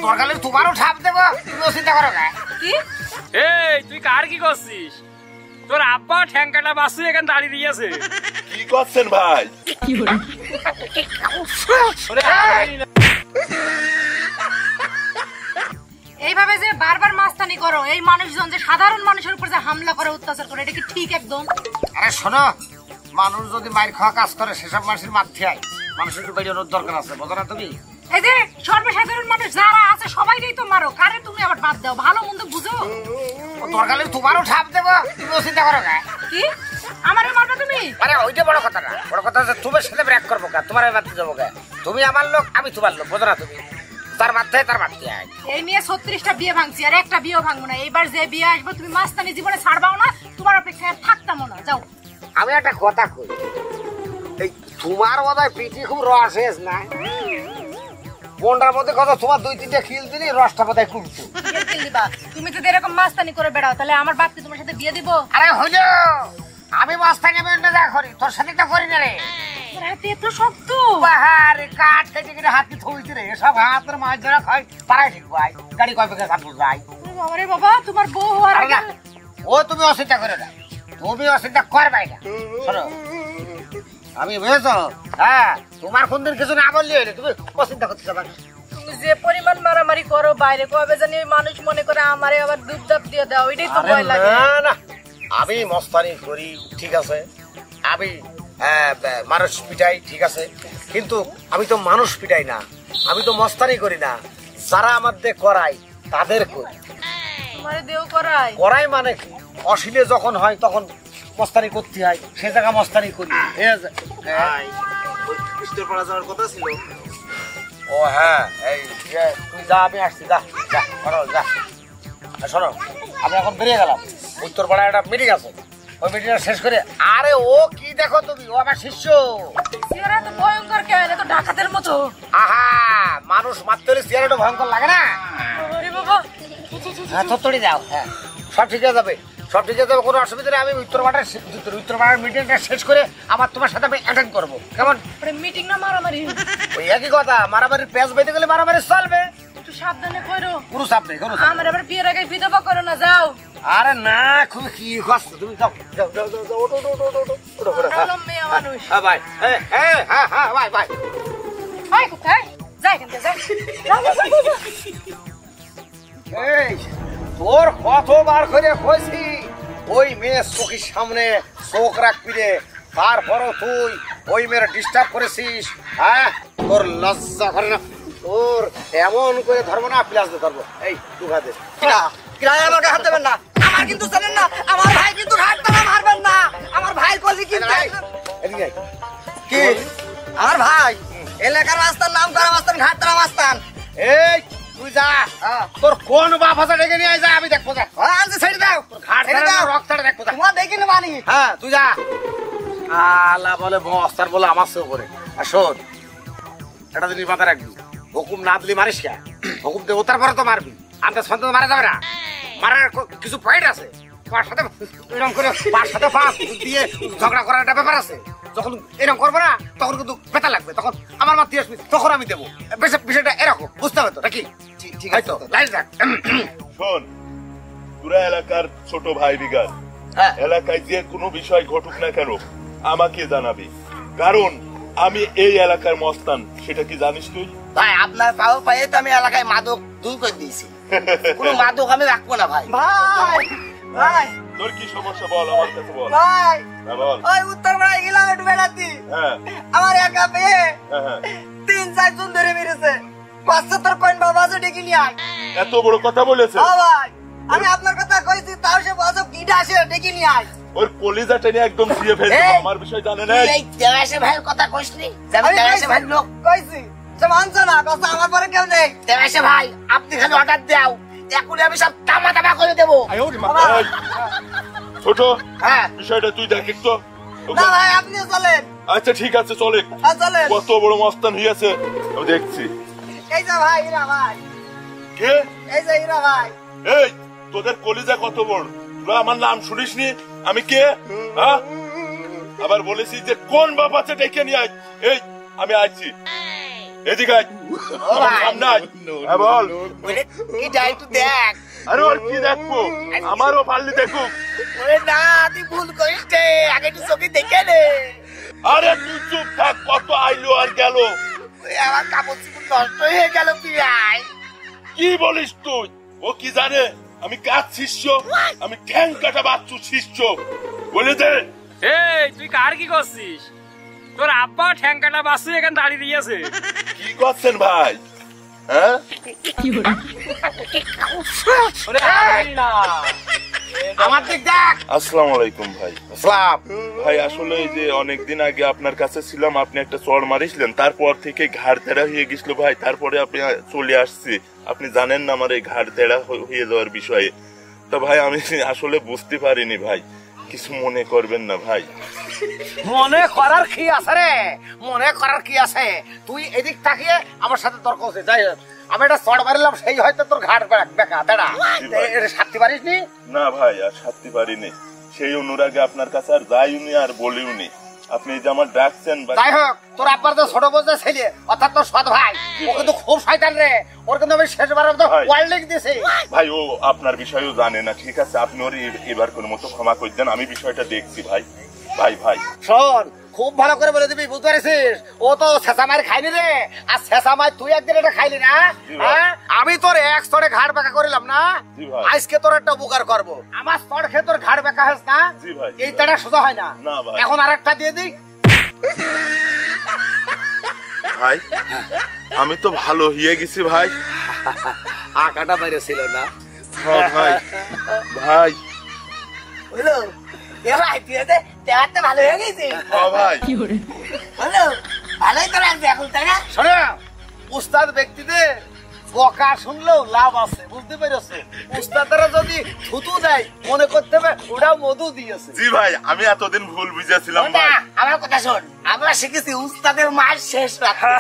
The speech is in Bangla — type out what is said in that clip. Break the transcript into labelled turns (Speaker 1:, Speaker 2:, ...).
Speaker 1: তোর গালে তোমারও ঠাপ দেবো, তুমিও চিন্তা করো না।
Speaker 2: কি
Speaker 3: এই তুই কার কি করছিস? তোর আব্বা ঠ্যাঙ্কাটা বাসু এখানে দাঁড়িয়ে দিয়েছে।
Speaker 4: কি করছেন ভাই?
Speaker 2: এইভাবে যে বারবার মাস্তানি করো, এই মানুষজন যে সাধারণ মানুষের উপর যে হামলা করে অত্যাচার করে, এটা কি ঠিক একদম?
Speaker 1: আরে শোনো, মানুষ যদি মায়ের খাওয়া কাজ করে সেসব মানুষের মাধ্যমে আয়, মানুষের একটু বেরিয়ে দরকার আছে, বোঝো না তুমি?
Speaker 2: এই যে সর্বসাধারণ মানুষ যারা আছে সবাইকেই তো মারো, কারে তুমি আবার বাদ দাও? ভালো মন্দ বুঝো।
Speaker 1: তোর গালে তোমারও ঠাপ দেবো, তুমিও চিন্তা করো না।
Speaker 2: কি আমারে মারবে তুমি?
Speaker 1: আরে ওইটা বড় কথা না, বড় কথা হচ্ছে তোমার সাথে ব্রেক করবো কা, তোমার মারতে যাবো কা। তুমি আমার লোক, আমি তোমার লোক, বোঝো না তুমি? তার মাথায় তার মারতে আয়।
Speaker 2: এই নিয়ে 36টা বিয়ে ভাঙছি, আর একটা বিয়েও ভাঙবো না। এইবার যে বিয়ে আসবো তুমি মাস্তানি জীবনে ছাড়বাও না, তোমার অপেক্ষায় থাকতাম না। যাও।
Speaker 1: আমি একটা কথা কই, এই তোমার বোধহয় পিঠে খুব রস হয়েছে না? কোনটার মধ্যে কথা তোমার 2-3টা খিল দিলি রসটা বোধহয় কুলতো।
Speaker 2: তুমি যদি এরকম মাস্তানি করে বেড়াও তাহলে আমার বাপ কি তোমার সাথে বিয়ে দিব?
Speaker 1: আরে হলো, আমি মাস্তানি আমি অন্য যা করি, তোর সাথে তো করি না রে।
Speaker 2: রাতে এত শক্ত
Speaker 1: বাহারে কাঠ খাইতে গেলে হাতি থইতে রে, সব হাতের মাছ যারা খায় তারাই ঠিক ভাই। গাড়ি কয় বেগে কাটবো যাই।
Speaker 2: আরে বাবা, তোমার বউ হওয়ার আগে
Speaker 1: ও তুমি অচিন্তা করে না, তুমি অচিন্তা করবাই না। শোনো, আমি বুঝেছো? হ্যাঁ, তোমার কোনদিন কিছু না বললি হইলে তুমি অচিন্তা করতে যাবা।
Speaker 2: তুমি যে পরিমাণ মারামারি করো বাইরে, কবে জানি ওই মানুষ মনে করে আমারে আবার দুধ দিয়ে দাও, এটাই তো ভয় লাগে।
Speaker 1: না না, আমি মস্তানি করি ঠিক আছে, আমি মানুষ পিটাই ঠিক আছে, কিন্তু আমি তো মানুষ পিটাই না, আমি তো মস্তানি করি না। যারা আমাদের করাই তাদের করি।
Speaker 2: তোমারে দেও করাই
Speaker 1: করাই মানে কি, অশ্লীলে যখন হয় তখন মস্তানি করতে হয়, সে জায়গা মস্তানি করি।
Speaker 4: যাওয়ার কথা ছিল।
Speaker 1: ও হ্যাঁ, এই তুই যা, আমি আসছি, যা যা যা। শোনো, আমি এখন বেরিয়ে গেলাম, উত্তরপাড়ায় একটা মিটিং আছে, ওই মিটিংটা শেষ করে। আরে ও কি দেখো তুমি, ও আমার শিষ্য।
Speaker 2: চেহারা তো ভয়ঙ্কর, কেন তো ডাকাতের মতো।
Speaker 1: আহা, মানুষ মারতে হলে চেহারাটা ভয়ঙ্কর লাগে না?
Speaker 2: আরে বাবা,
Speaker 1: হ্যাঁ থরথরি দাও, হ্যাঁ সব ঠিক হয়ে যাবে, সব ঠিক হয়ে যাবে, কোনো অসুবিধা নেই। আমি উত্তরপাড়ার মিটিংটা শেষ করে আবার তোমার সাথে আমি অ্যাটেন্ড করবো, কেমন?
Speaker 2: মিটিং না মারামারি?
Speaker 1: ওই একই কথা, মারামারির পেঁচ বেঁধে গেলে মারামারি চলবে।
Speaker 2: একটু সাবধানে করো।
Speaker 1: কোনো চাপ নেই, কোনো চাপ নেই।
Speaker 2: আমার আবার বিয়ের আগে বিধবা করো না, যাও।
Speaker 1: আরে না, খুব কি কষ্ট, তুমি যাও যাও যাও যাও যাও, ওঠো ওঠো ওঠো ওঠো ওঠো ওঠো।
Speaker 2: ভালো মেয়ে মানুষ।
Speaker 1: হ্যাঁ ভাই, হ্যাঁ হ্যাঁ হ্যাঁ হ্যাঁ ভাই ভাই।
Speaker 2: ভাই কোথায় যাই, কেন যাই?
Speaker 1: এই তোর কতবার করে কইছি ওই মেয়ে চোখের সামনে চোখ রাখবি রে, তারপরও তুই ওই মেয়ের ডিস্টার্ব করেছিস। হ্যাঁ, তোর লজ্জা করে না? তোর এমন করে ধরবো না, প্লাস ধরবো। এই টুকা দে।
Speaker 5: কিরায় আমাকে হাত দেবেন না, আমার কিন্তু জানেন না, আমার ভাই কিন্তু ঘাট তারা মারবেন না, আমার ভাই কলি কিন্তু
Speaker 1: এদিকে আয়।
Speaker 5: কি আমার ভাই এলাকার মাস্তান, নাম করা মাস্তান, ঘাট তারা মাস্তান।
Speaker 1: এই তুই যা, তোর কোন বাপ আছে ডেকে নিয়ে যা, আমি দেখবো। যা
Speaker 5: আনছে ছেড়ে দাও,
Speaker 1: ঘাট
Speaker 5: ছেড়ে দাও,
Speaker 1: রক্তটা দেখবো।
Speaker 5: তোমার দেখি না মানি।
Speaker 1: হ্যাঁ তুই যা। আলা বলে বস্তার বলে আমার সে উপরে। আর শোন, এটা জিনিস মাথায় রাখবি, হুকুম না দিলি মারিস কে, হুকুম দেবো তারপরে তো মারবি। আন্দাজ ফান্দাজ মারা যাবে না, মারার কিছু পয়েন্ট আছে। তোমার সাথে এরকম করে পাঁচ সাথে পাঁচ দিয়ে ঝগড়া করার একটা ব্যাপার আছে। যখন এরকম করবো না তখন কিন্তু বেতা লাগবে, তখন আমার মাথায় আসবি, তখন আমি দেবো। বিষয়টা এরকম বুঝতে হবে তো নাকি? ঠিক আছে তো, লাইন রাখ।
Speaker 4: শোন, পুরা এলাকার ছোট ভাই বিগার, এলাকায় যে কোনো বিষয় ঘটুক না কেন আমাকে জানাবি, কারণ আমি এই এলাকার মস্তান। সেটা কি জানিস তুই?
Speaker 5: ভাই আপনার পাও পায়ে তো আমি এলাকায় মাদক দূর করে দিয়েছি, কোনো মাদক আমি রাখবো না ভাই। ভাই ভাই
Speaker 4: তোর কি সমস্যা বল, আমার কাছে বল।
Speaker 5: ভাই
Speaker 4: বল।
Speaker 5: ওই উত্তর পাড়ায় গেলাম একটু বেড়াতে, আমার একা পেয়ে 3-4 জন ধরে মেরেছে, 75 কয়েন বাবা আছে ডেকে নিয়ে আয়।
Speaker 4: এত বড় কথা বলেছে?
Speaker 5: ভাই আমি আপনার কথা কইছি, তাও সে বলছে কিটা আসে ডেকে নিয়ে আয়।
Speaker 4: ওর কলিজা টেনে একদম দিয়ে ফেলছে, আমার বিষয় জানে না।
Speaker 5: এই দেবাশে ভাইয়ের কথা কইছনি? দেবাশে ভাই লোক কইছি, সে মানছে না, কথা আমার পরে কেউ নেই। দেবাশে ভাই আপনি খালি অর্ডার দাও, এখনই আমি সব তামা তামা করে দেবো।
Speaker 4: ছোট, বিষয়টা তুই দেখিস তো।
Speaker 5: না ভাই আপনি চলেন।
Speaker 4: আচ্ছা ঠিক আছে, চলে।
Speaker 5: চলেন।
Speaker 4: কত বড় মস্তান হইয়াছে আমি দেখছি।
Speaker 5: এই যে ভাই হীরা ভাই।
Speaker 4: কে?
Speaker 5: এই যে হীরা ভাই।
Speaker 4: এই তোদের কলিজা কত বড়, তোরা আমার নাম শুনিসনি? আমি কে? হ্যাঁ, আবার বলেছি যে কোন বাপ আছে ডেকে নিয়ে আয়। এই আমি আইছি। এদিকে আয়। আমার সামনে আয়। হ্যাঁ, বল।
Speaker 5: ওরে কি যাই একটু দেখ।
Speaker 4: আরে ওর কি দেখবো, আমারও পারলি দেখুক।
Speaker 5: ওরে না, তুই ভুল করিস রে, আগে একটু চোখে দেখে নে।
Speaker 4: আরে তুই চুপ থাক, কত আইলো আর গেল।
Speaker 5: ওই আমার কাপড় চোপড় নষ্ট হয়ে গেল বিয়াই।
Speaker 4: কি বলিস তুই? ও কি জানে আমি কাজ শিষ্য, আমি ঠ্যাং কাটা বাচ্চু শিষ্য, বলে দে।
Speaker 3: এই তুই কার কি করছিস? তোর আব্বা ঠ্যাং কাটা বাসু এখানে দাঁড়িয়ে দিয়েছে।
Speaker 4: কি করছেন ভাই? হ্যাঁ,
Speaker 1: আমার দিক দেখ।
Speaker 4: আসসালামু আলাইকুম ভাই।
Speaker 1: আসসালাম।
Speaker 4: ভাই আসলে এই যে অনেকদিন আগে আপনার কাছে ছিলাম, আপনি একটা চড় মারিছিলেন, তারপর থেকে ঘাড় তেড়া হয়ে গেছিল ভাই, তারপরে আপনি চলে আসছি। আপনি জানেন না আমার এই ঘাড় তেড়া হয়ে যাওয়ার বিষয়ে। তো ভাই আমি আসলে বুঝতে পারিনি ভাই, কিছু মনে করবেন না ভাই।
Speaker 1: মনে করার কি আছে রে? মনে করার কি আছে? তুই এদিক তাকিয়ে আমার সাথে তর্ক হচ্ছে। যাই হোক, আমি একটা চড় মারিলাম, সেই হয়তো তোর ঘাট বেকা তেড়া। এটা সারতে পারিস নি?
Speaker 4: না ভাই, আর সারতে পারিনি। সেই অনুরাগে আপনার কাছে আর যাইনি আর বলিওনি। আপনি যে আমার ডাকছেন।
Speaker 1: যাই হোক, তোর আব্বার তো ছোট বোঝা ছেলে, অর্থাৎ তোর সৎ ভাই, ও কিন্তু খুব শয়তান রে। ওর কিন্তু আমি শেষবার তো ওয়ার্নিং দিয়েছি।
Speaker 4: ভাই ও আপনার বিষয়েও জানে না, ঠিক আছে? আপনি ওর এবার কোন মতো ক্ষমা করে দেন, আমি বিষয়টা দেখছি ভাই। ভাই ভাই
Speaker 1: শোন, খুব ভালো করে বলে দিবি, বুঝতে পারছিস? ও তো শেষা মার খাইনি রে, আর শেষা মার তুই একদিন এটা খাইলি না। হ্যাঁ, আমি তোর এক স্তরে ঘাড় বেঁকা করিলাম না, আজকে তোর একটা উপকার করবো। আমার স্তর খেয়ে তোর ঘাড় বেঁকা হস না, এই তেটা সোজা হয় না। এখন আর একটা দিয়ে দিই।
Speaker 4: ভাই আমি তো ভালো হয়ে গেছি ভাই।
Speaker 1: আকাটা বাইরে ছিল না।
Speaker 4: ভাই ভাই
Speaker 5: হলো এ ভাই, তুই তেহারটা ভালো হয়ে গেছে।
Speaker 4: ভাই
Speaker 5: হলো ভালোই তো লাগছে এখন, তাই না?
Speaker 1: শোনো, উস্তাদ ব্যক্তিদের বকা শুনলেও লাভ আছে, বুঝতে পেরেছো? উস্তাদরা যদি থুতু দেয় মনে করতে হবে ওটাও মধু দিয়েছে।
Speaker 4: জি ভাই, আমি এতদিন ভুল বুঝেছিলাম ভাই।
Speaker 5: আমার কথা শোন, আমরা শিখেছি উস্তাদের মার শেষ রাখতে।